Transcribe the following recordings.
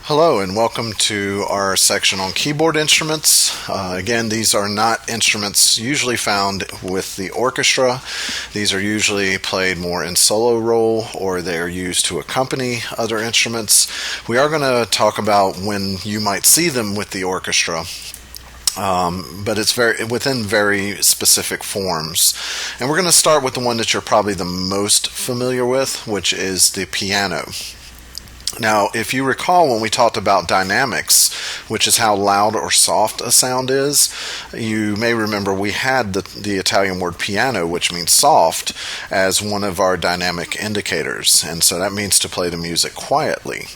Hello and welcome to our section on keyboard instruments. Again, these are not instruments usually found with the orchestra. These are usually played more in solo role or they are used to accompany other instruments. We are going to talk about when you might see them with the orchestra. But it's within very specific forms. And we're going to start with the one that you're probably the most familiar with, which is the piano. Now, if you recall when we talked about dynamics, which is how loud or soft a sound is, you may remember we had the Italian word piano, which means soft, as one of our dynamic indicators. And so that means to play the music quietly.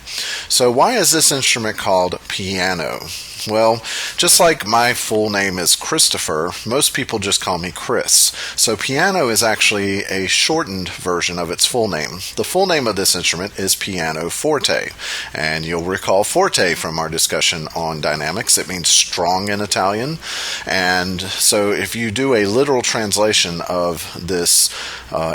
So why is this instrument called piano? Well, just like my full name is Christopher, most people just call me Chris. So piano is actually a shortened version of its full name. The full name of this instrument is piano forte. And you'll recall forte from our discussion on dynamics. It means strong in Italian. And so if you do a literal translation of this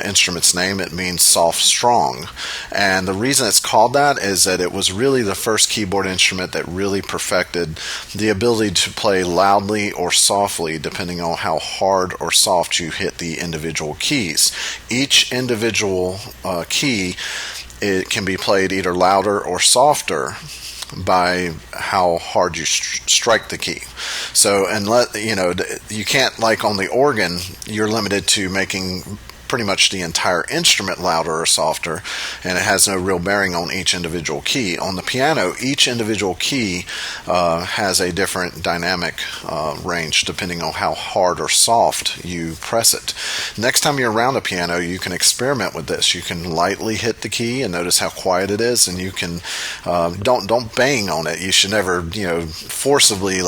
instrument's name, it means soft, strong. And the reason it's called that is that it was really the first keyboard instrument that really perfected the ability to play loudly or softly depending on how hard or soft you hit the individual keys. Each individual key, it can be played either louder or softer by how hard you strike the key. So, you can't, like on the organ, you're limited to making pretty much the entire instrument louder or softer, and it has no real bearing on each individual key. On the piano, each individual key has a different dynamic range depending on how hard or soft you press it. Next time you're around a piano, you can experiment with this. You can lightly hit the key and notice how quiet it is, and you can don't bang on it. You should never forcibly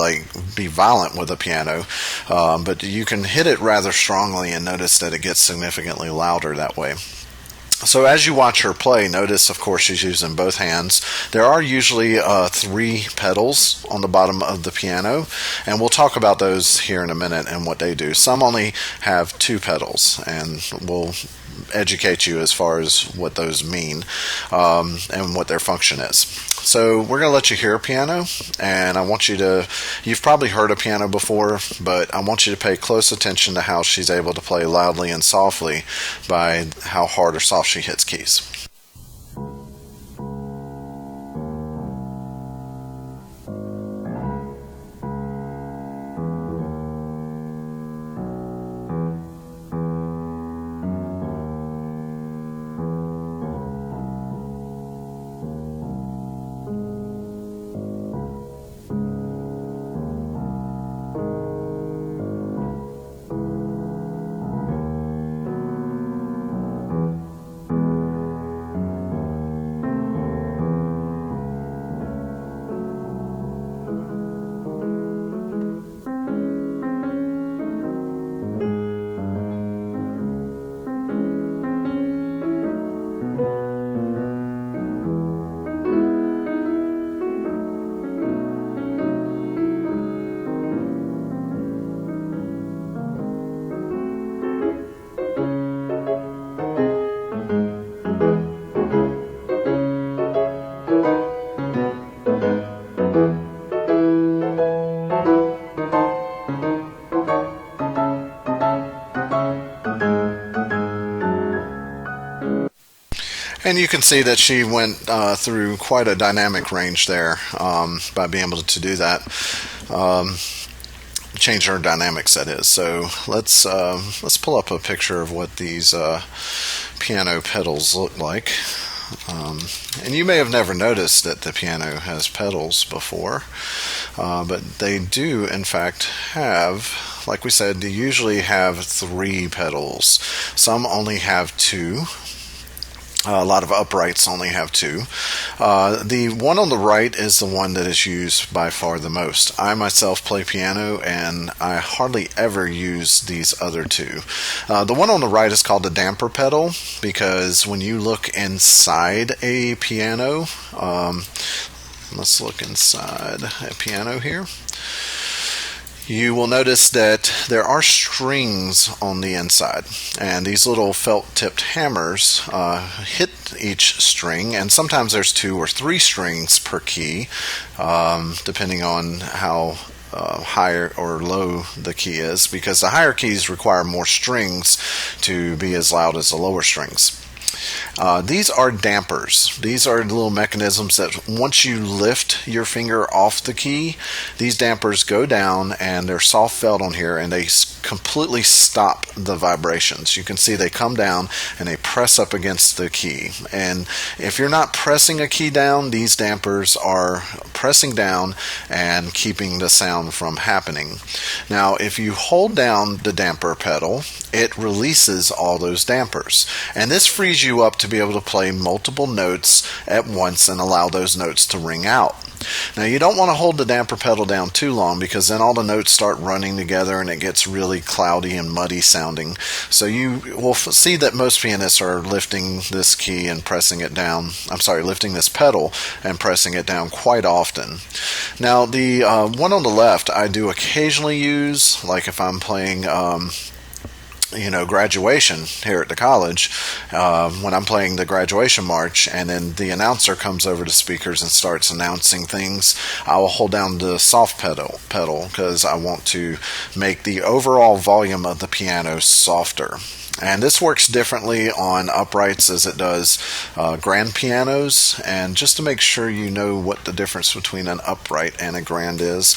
be violent with a piano, but you can hit it rather strongly and notice that it gets significantly louder that way. So as you watch her play, notice, of course, she's using both hands. There are usually 3 pedals on the bottom of the piano, and we'll talk about those here in a minute and what they do. Some only have 2 pedals, and we'll educate you as far as what those mean and what their function is. So we're going to let you hear a piano, and I want you've probably heard a piano before, but I want you to pay close attention to how she's able to play loudly and softly by how hard or soft she hits keys. And you can see that she went through quite a dynamic range there by being able to do that. Change her dynamics, that is. So let's pull up a picture of what these piano pedals look like. And you may have never noticed that the piano has pedals before, but they do in fact have, like we said, they usually have 3 pedals. Some only have 2. A lot of uprights only have 2. The one on the right is the one that is used by far the most. I myself play piano, and I hardly ever use these other 2. The one on the right is called the damper pedal, because when you look inside a piano, let's look inside a piano here. you will notice that there are strings on the inside, and these little felt-tipped hammers hit each string, and sometimes there's 2 or 3 strings per key, depending on how high or low the key is, because the higher keys require more strings to be as loud as the lower strings. These are dampers. These are little mechanisms that once you lift your finger off the key, these dampers go down, and they're soft felt on here, and they completely stop the vibrations. You can see they come down and they press up against the key. And if you're not pressing a key down, these dampers are pressing down and keeping the sound from happening. Now, if you hold down the damper pedal, it releases all those dampers. And this frees you up to be able to play multiple notes at once and allow those notes to ring out. Now, you don't want to hold the damper pedal down too long, because then all the notes start running together and it gets really cloudy and muddy sounding. So you will see that most pianists are lifting this key and pressing it down. Lifting this pedal and pressing it down quite often. Now, the one on the left I do occasionally use, like if I'm playing graduation here at the college, when I'm playing the graduation march and then the announcer comes over to speakers and starts announcing things, I will hold down the soft pedal because I want to make the overall volume of the piano softer. And this works differently on uprights as it does grand pianos. And just to make sure you know what the difference between an upright and a grand is,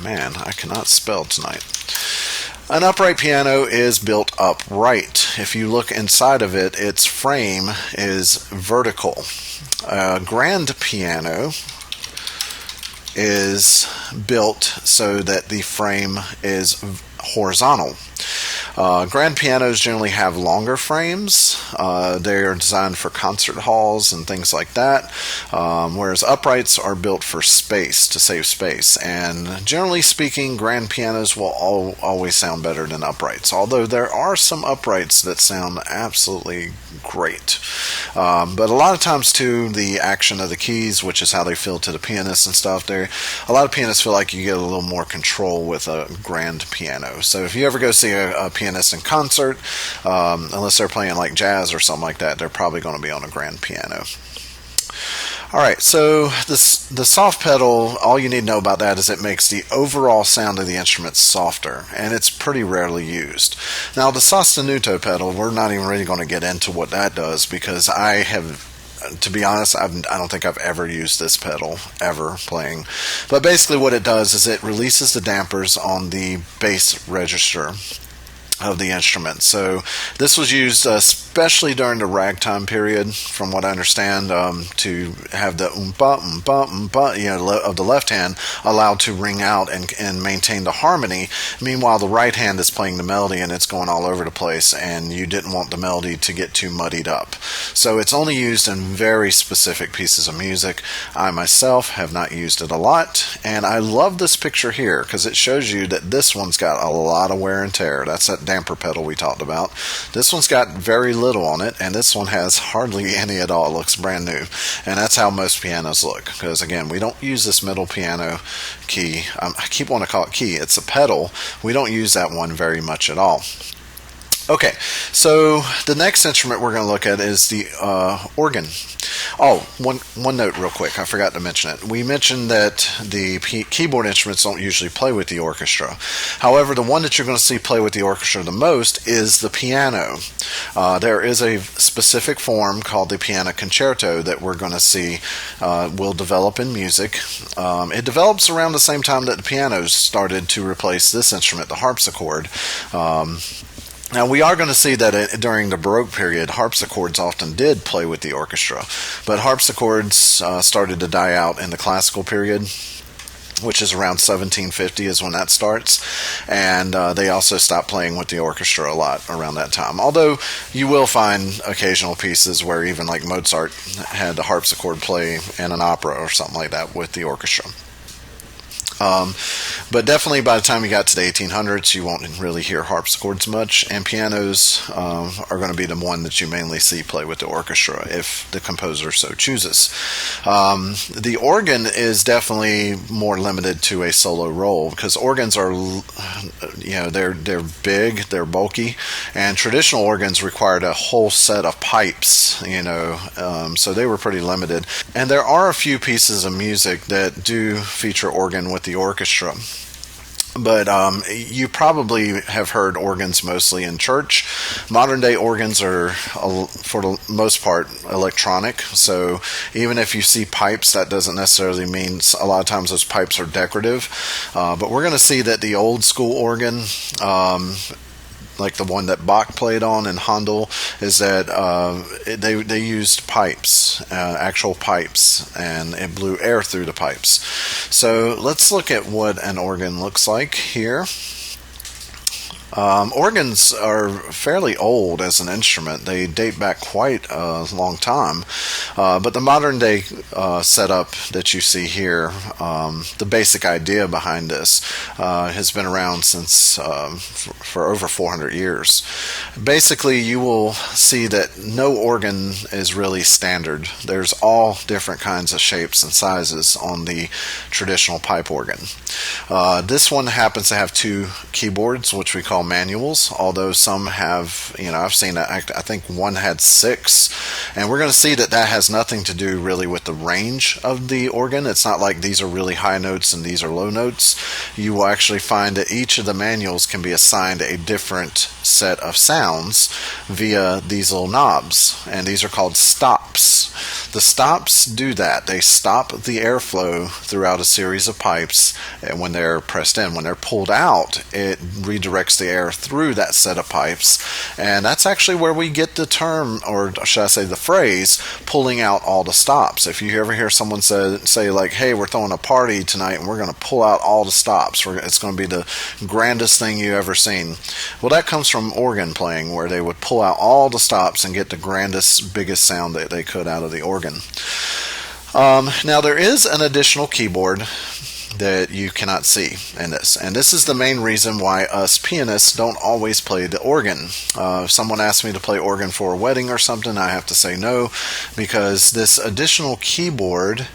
man, I cannot spell tonight. An upright piano is built upright. If you look inside of it, its frame is vertical. A grand piano is built so that the frame is horizontal. Grand pianos generally have longer frames. They are designed for concert halls and things like that, whereas uprights are built for space, to save space. And generally speaking, grand pianos will always sound better than uprights, although there are some uprights that sound absolutely great. But a lot of times too, the action of the keys, which is how they feel to the pianist and stuff, a lot of pianists feel like you get a little more control with a grand piano. So if you ever go see a pianist in concert, unless they're playing like jazz or something like that, they're probably going to be on a grand piano. Alright, so the soft pedal, all you need to know about that is it makes the overall sound of the instrument softer, and it's pretty rarely used. Now, the sostenuto pedal, we're not even really going to get into what that does, because to be honest, I don't think I've ever used this pedal, ever playing. But basically what it does is it releases the dampers on the bass register of the instrument. So this was used especially during the ragtime period, from what I understand, to have the of the left hand allowed to ring out and maintain the harmony. Meanwhile, the right hand is playing the melody and it's going all over the place, and you didn't want the melody to get too muddied up. So it's only used in very specific pieces of music. I myself have not used it a lot, and I love this picture here because it shows you that this one's got a lot of wear and tear. That's that damper pedal we talked about. This one's got very little on it, and this one has hardly any at all. It looks brand new, and that's how most pianos look, because again, we don't use this middle piano key. I keep wanting to call it key. It's a pedal. We don't use that one very much at all. Okay, so the next instrument we're going to look at is the organ. Oh, one note real quick, I forgot to mention it. We mentioned that the keyboard instruments don't usually play with the orchestra. However, the one that you're going to see play with the orchestra the most is the piano. There is a specific form called the piano concerto that we're going to see will develop in music. It develops around the same time that the pianos started to replace this instrument, the harpsichord. Now, we are going to see that during the Baroque period, harpsichords often did play with the orchestra, but harpsichords started to die out in the classical period, which is around 1750 is when that starts, and they also stopped playing with the orchestra a lot around that time. Although you will find occasional pieces where even like Mozart had the harpsichord play in an opera or something like that with the orchestra. But definitely by the time you got to the 1800s, you won't really hear harpsichords much, and pianos are going to be the one that you mainly see play with the orchestra if the composer so chooses. The organ is definitely more limited to a solo role because organs are, they're big, they're bulky, and traditional organs required a whole set of pipes, so they were pretty limited. And there are a few pieces of music that do feature organ with the orchestra. But you probably have heard organs mostly in church. Modern day organs are, for the most part, electronic. So even if you see pipes, that doesn't necessarily mean a lot of times those pipes are decorative. But we're going to see that the old school organ, like the one that Bach played on and Handel, is that they used pipes, actual pipes, and it blew air through the pipes. So let's look at what an organ looks like here. Organs are fairly old as an instrument. They date back quite a long time. But the modern day setup that you see here, the basic idea behind this, has been around since for over 400 years. Basically, you will see that no organ is really standard. There's all different kinds of shapes and sizes on the traditional pipe organ. This one happens to have two keyboards, which we call manuals, although some have, I've seen I think one had 6, and we're going to see that has nothing to do really with the range of the organ. It's not like these are really high notes and these are low notes. You will actually find that each of the manuals can be assigned a different set of sounds via these little knobs, and these are called stops. The stops do that. They stop the airflow throughout a series of pipes, and when they're pressed in, when they're pulled out, it redirects the air through that set of pipes, and that's actually where we get the term, or should I say the phrase, pulling out all the stops. If you ever hear someone say like, hey, we're throwing a party tonight and we're going to pull out all the stops, it's going to be the grandest thing you've ever seen. Well, that comes from organ playing, where they would pull out all the stops and get the grandest, biggest sound that they could out of the organ. Now there is an additional keyboard that you cannot see in this, and this is the main reason why us pianists don't always play the organ. If someone asks me to play organ for a wedding or something, I have to say no, because this additional keyboard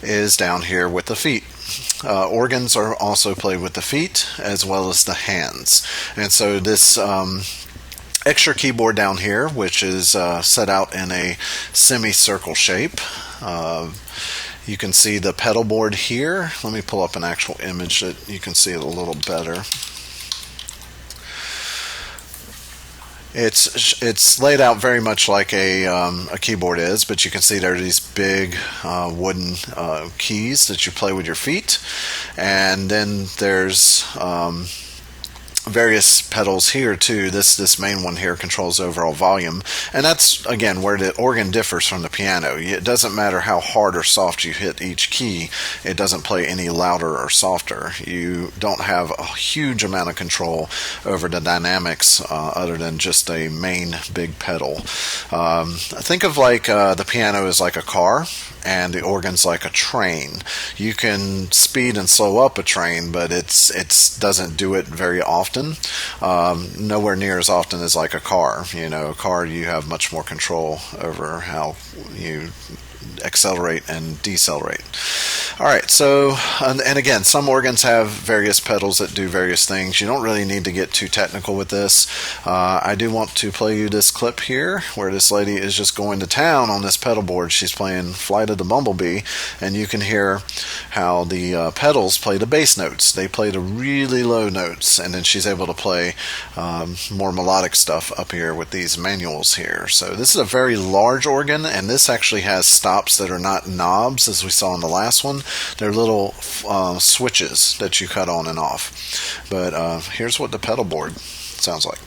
is down here with the feet. Organs are also played with the feet as well as the hands, and so this extra keyboard down here, which is set out in a semicircle shape. You can see the pedal board here. Let me pull up an actual image that you can see it a little better. It's laid out very much like a keyboard is, but you can see there are these big wooden keys that you play with your feet, and then there's various pedals here too. This main one here controls the overall volume, and that's again where the organ differs from the piano. It doesn't matter how hard or soft you hit each key, it doesn't play any louder or softer. You don't have a huge amount of control over the dynamics other than just a main big pedal. Think of like the piano is like a car and the organ's like a train. You can speed and slow up a train, but it doesn't do it very often. Nowhere near as often as like a car. A car, you have much more control over how you accelerate and decelerate. Alright, so, and again, some organs have various pedals that do various things. You don't really need to get too technical with this. I do want to play you this clip here where this lady is just going to town on this pedal board. She's playing Flight of the Bumblebee, and you can hear how the pedals play the bass notes. They play the really low notes, and then she's able to play more melodic stuff up here with these manuals here. So this is a very large organ, and this actually has stops that are not knobs as we saw in the last one. They're little switches that you cut on and off. But here's what the pedal board sounds like.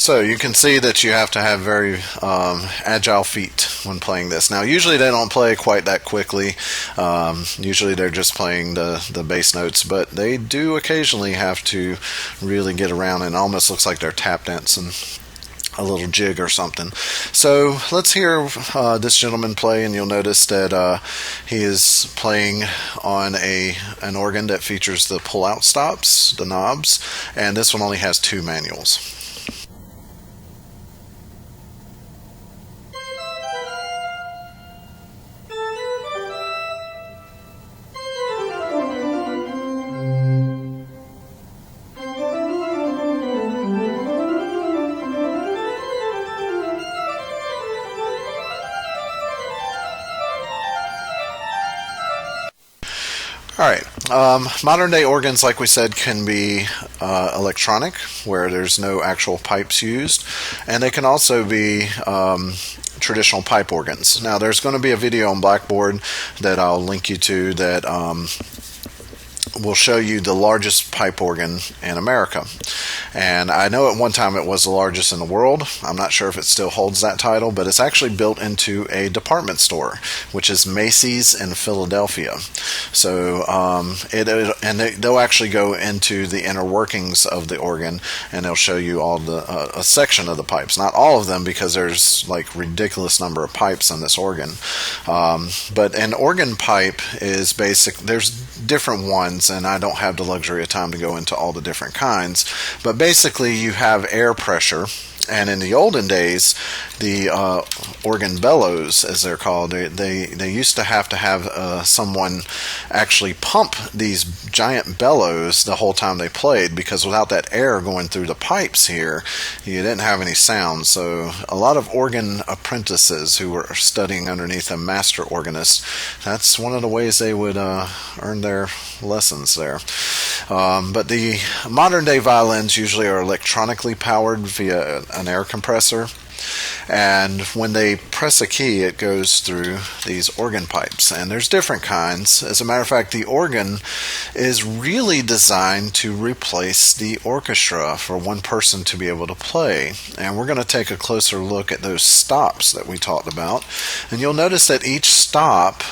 So you can see that you have to have very agile feet when playing this. Now usually they don't play quite that quickly. Usually they're just playing the bass notes, but they do occasionally have to really get around, and it almost looks like they're tap dancing a little jig or something. So let's hear this gentleman play, and you'll notice that he is playing on an organ that features the pull-out stops, the knobs, and this one only has 2 manuals. All right. Modern day organs, like we said, can be electronic, where there's no actual pipes used, and they can also be traditional pipe organs. Now, there's going to be a video on Blackboard that I'll link you to that will show you the largest pipe organ in America. And I know at one time it was the largest in the world. I'm not sure if it still holds that title, but it's actually built into a department store, which is Macy's in Philadelphia. So they'll actually go into the inner workings of the organ, and they'll show you all a section of the pipes. Not all of them, because there's like ridiculous number of pipes in this organ. But an organ pipe is basic. There's different ones, and I don't have the luxury of time to go into all the different kinds, but basically you have air pressure. And in the olden days, the organ bellows, as they're called, they used to have someone actually pump these giant bellows the whole time they played, because without that air going through the pipes here, you didn't have any sound. So a lot of organ apprentices who were studying underneath a master organist, that's one of the ways they would earn their lessons there. But the modern day violins usually are electronically powered via an air compressor, and when they press a key, it goes through these organ pipes, and there's different kinds. As a matter of fact, the organ is really designed to replace the orchestra for one person to be able to play, and we're going to take a closer look at those stops that we talked about, and you'll notice that each stop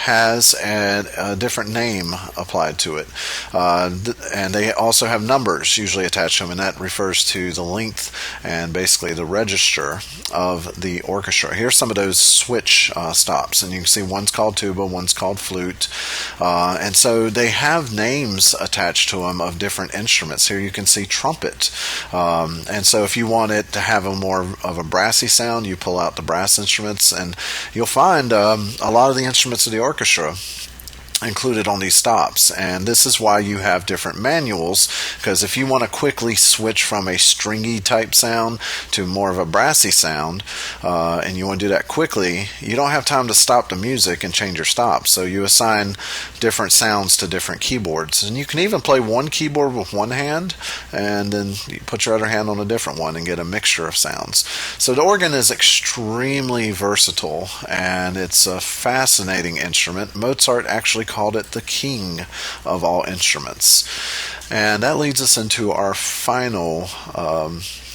has a different name applied to it, and they also have numbers usually attached to them, and that refers to the length and basically the register of the orchestra. Here's some of those switch stops, and you can see one's called tuba, one's called flute, and so they have names attached to them of different instruments. Here you can see trumpet, and so if you want it to have a more of a brassy sound, you pull out the brass instruments, and you'll find a lot of the instruments of the orchestra included on these stops. And this is why you have different manuals, because if you want to quickly switch from a stringy type sound to more of a brassy sound, and you want to do that quickly, you don't have time to stop the music and change your stops. So you assign different sounds to different keyboards, and you can even play one keyboard with one hand and then you put your other hand on a different one and get a mixture of sounds. So the organ is extremely versatile, and it's a fascinating instrument. Mozart actually called it the king of all instruments. And that leads us into our final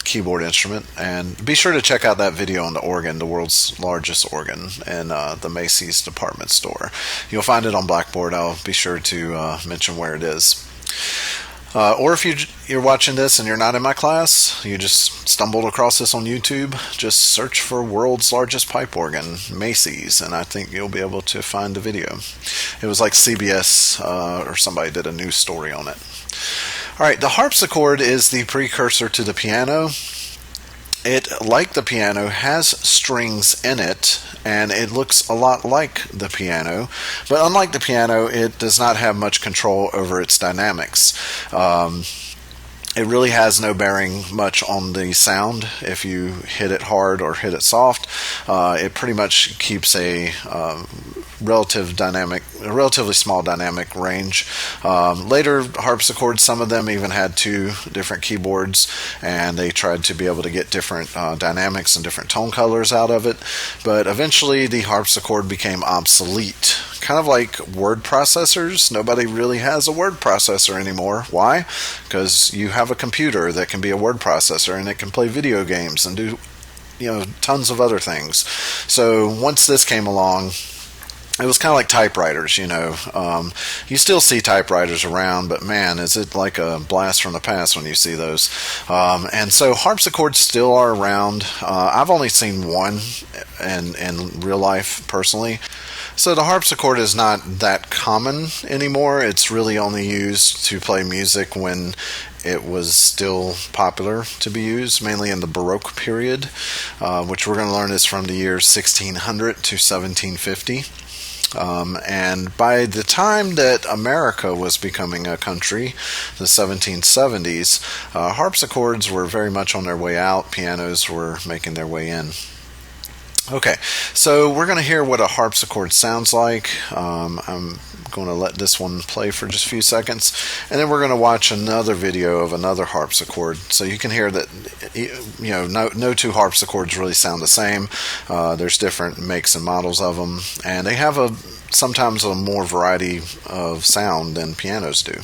keyboard instrument. And be sure to check out that video on the organ, the world's largest organ, in the Macy's department store. You'll find it on Blackboard. I'll be sure to mention where it is. Or if you're watching this and you're not in my class, you just stumbled across this on YouTube, just search for world's largest pipe organ, Macy's, and I think you'll be able to find the video. It was like CBS or somebody did a news story on it. All right, the harpsichord is the precursor to the piano. It, like the piano, has strings in it, and it looks a lot like the piano, but unlike the piano, it does not have much control over its dynamics. It really has no bearing much on the sound. If you hit it hard or hit it soft, it pretty much keeps a relatively small dynamic range. Later harpsichords, some of them even had 2 different keyboards, and they tried to be able to get different dynamics and different tone colors out of it. But eventually the harpsichord became obsolete. Kind of like word processors. Nobody really has a word processor anymore. Why? Because you have have a computer that can be a word processor, and it can play video games and do tons of other things. So once this came along, it was kind of like typewriters, you still see typewriters around, but man, is it like a blast from the past when you see those. And so harpsichords still are around. I've only seen one in real life personally. So the harpsichord is not that common anymore. It's really only used to play music when it was still popular to be used, mainly in the Baroque period, which we're going to learn is from the years 1600 to 1750. And by the time that America was becoming a country, the 1770s, harpsichords were very much on their way out. Pianos were making their way in. Okay, so we're going to hear what a harpsichord sounds like. I'm going to let this one play for just a few seconds, and then we're going to watch another video of another harpsichord, so you can hear that no two harpsichords really sound the same. There's different makes and models of them, and they have sometimes a more variety of sound than pianos do.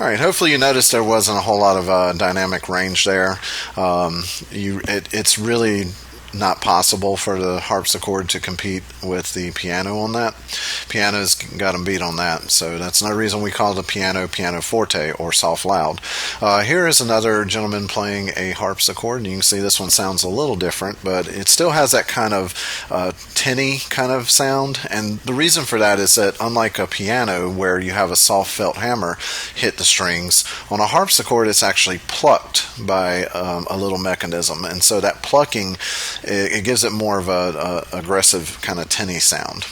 Alright, hopefully you noticed there wasn't a whole lot of dynamic range there. It's really not possible for the harpsichord to compete with the piano on that. Piano's got them beat on that, so that's another reason we call the piano pianoforte or soft loud. Here is another gentleman playing a harpsichord, and you can see this one sounds a little different, but it still has that kind of tinny kind of sound, and the reason for that is that unlike a piano where you have a soft felt hammer hit the strings, on a harpsichord it's actually plucked by a little mechanism, and so that plucking, it gives it more of a aggressive kind of tinny sound.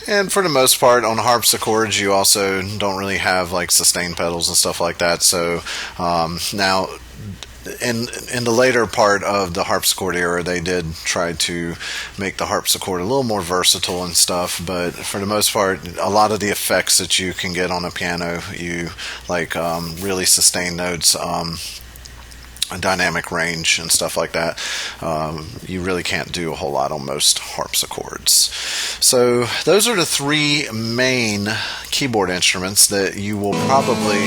And for the most part, on harpsichords, you also don't really have like sustain pedals and stuff like that. So now, in the later part of the harpsichord era, they did try to make the harpsichord a little more versatile and stuff. But for the most part, a lot of the effects that you can get on a piano, you like really sustained notes. Dynamic range and stuff like that, you really can't do a whole lot on most harpsichords. So those are the three main keyboard instruments that you will probably,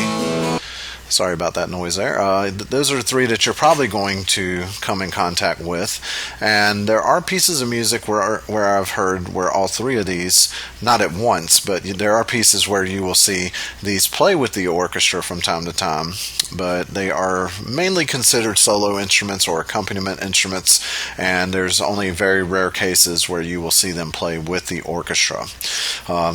sorry about that noise there, those are the three that you're probably going to come in contact with. And there are pieces of music where I've heard where all three of these, not at once, but there are pieces where you will see these play with the orchestra from time to time, but they are mainly considered solo instruments or accompaniment instruments, and there's only very rare cases where you will see them play with the orchestra.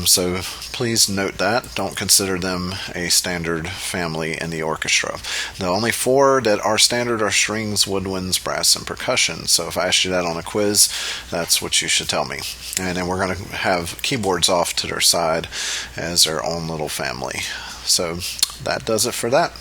So please note that. Don't consider them a standard family in the orchestra. The only four that are standard are strings, woodwinds, brass, and percussion. So if I asked you that on a quiz, that's what you should tell me. And then we're going to have keyboards off to their side as their own little family. So that does it for that.